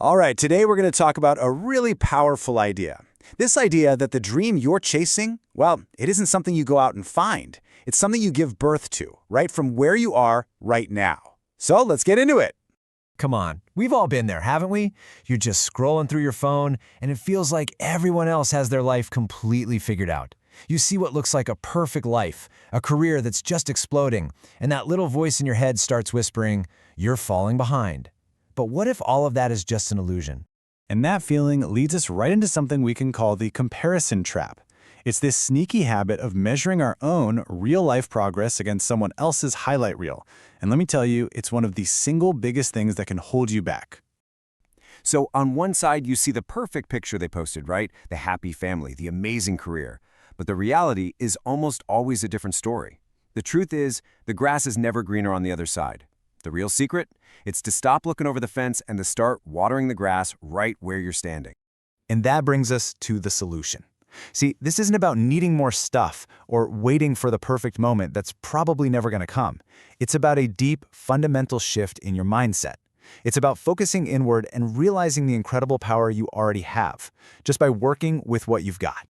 All right, today we're going to talk about a really powerful idea. This idea that the dream you're chasing, well, it isn't something you go out and find. It's something you give birth to, right from where you are right now. So let's get into it. Come on, we've all been there, haven't we? You're just scrolling through your phone, and it feels like everyone else has their life completely figured out. You see what looks like a perfect life, a career that's just exploding, and that little voice in your head starts whispering, "You're falling behind." But what if all of that is just an illusion? And that feeling leads us right into something we can call the comparison trap. It's this sneaky habit of measuring our own real-life progress against someone else's highlight reel. And let me tell you, it's one of the single biggest things that can hold you back. So on one side, you see the perfect picture they posted, right? The happy family, the amazing career. But the reality is almost always a different story. The truth is, the grass is never greener on the other side. The real secret? It's to stop looking over the fence and to start watering the grass right where you're standing. And that brings us to the solution. See, this isn't about needing more stuff or waiting for the perfect moment that's probably never going to come. It's about a deep, fundamental shift in your mindset. It's about focusing inward and realizing the incredible power you already have, just by working with what you've got.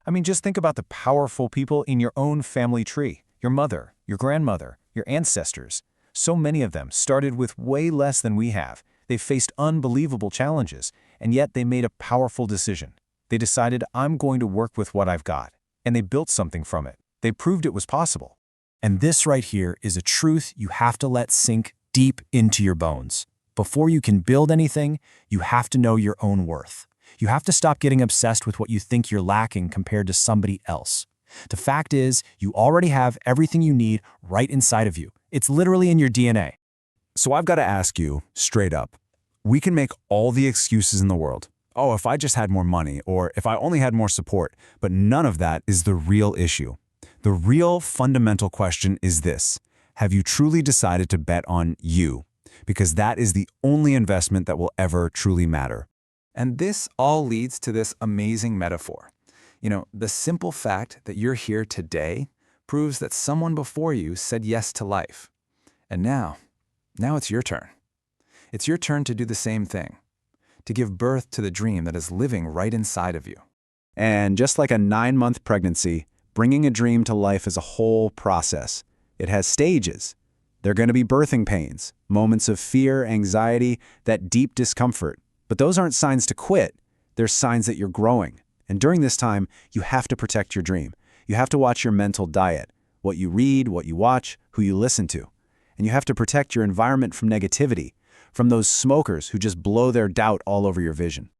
I mean, just think about the powerful people in your own family tree. Your mother, your grandmother, your ancestors. So many of them started with way less than we have. They faced unbelievable challenges, and yet they made a powerful decision. They decided, I'm going to work with what I've got, and they built something from it. They proved it was possible. And this right here is a truth you have to let sink deep into your bones. Before you can build anything, you have to know your own worth. You have to stop getting obsessed with what you think you're lacking compared to somebody else. The fact is, you already have everything you need right inside of you. It's literally in your DNA. So I've got to ask you, straight up, we can make all the excuses in the world. Oh, if I just had more money, or if I only had more support, but none of that is the real issue. The real fundamental question is this: have you truly decided to bet on you? Because that is the only investment that will ever truly matter. And this all leads to this amazing metaphor. You know, the simple fact that you're here today proves that someone before you said yes to life. And now it's your turn. It's your turn to do the same thing, to give birth to the dream that is living right inside of you. And just like a 9-month pregnancy, bringing a dream to life is a whole process. It has stages. There are going to be birthing pains, moments of fear, anxiety, that deep discomfort. But those aren't signs to quit. They're signs that you're growing. And during this time, you have to protect your dream. You have to watch your mental diet, what you read, what you watch, who you listen to. And you have to protect your environment from negativity, from those smokers who just blow their doubt all over your vision.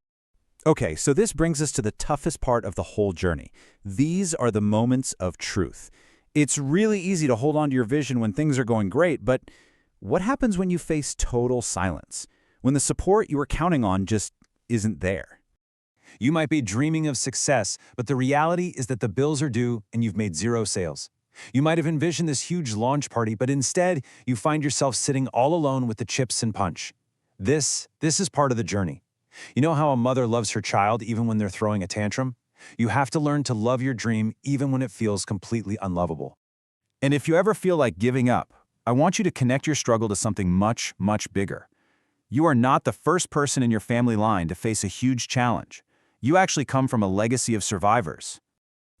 Okay, so this brings us to the toughest part of the whole journey. These are the moments of truth. It's really easy to hold on to your vision when things are going great, but what happens when you face total silence? When the support you were counting on just isn't there? You might be dreaming of success, but the reality is that the bills are due and you've made 0 sales. You might have envisioned this huge launch party, but instead, you find yourself sitting all alone with the chips and punch. This is part of the journey. You know how a mother loves her child even when they're throwing a tantrum? You have to learn to love your dream even when it feels completely unlovable. And if you ever feel like giving up, I want you to connect your struggle to something much, much bigger. You are not the first person in your family line to face a huge challenge. You actually come from a legacy of survivors.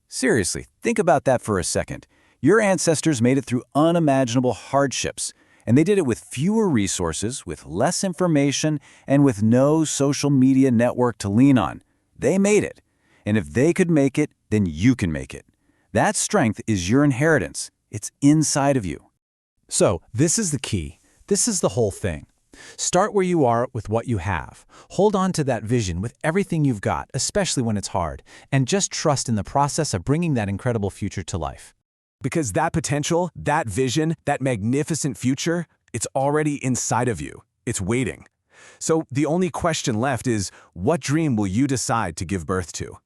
Seriously, think about that for a second. Your ancestors made it through unimaginable hardships, and they did it with fewer resources, with less information, and with no social media network to lean on. They made it. And if they could make it, then you can make it. That strength is your inheritance. It's inside of you. So, this is the key. This is the whole thing. Start where you are with what you have. Hold on to that vision with everything you've got, especially when it's hard, and just trust in the process of bringing that incredible future to life. Because that potential, that vision, that magnificent future, it's already inside of you. It's waiting. So the only question left is, what dream will you decide to give birth to?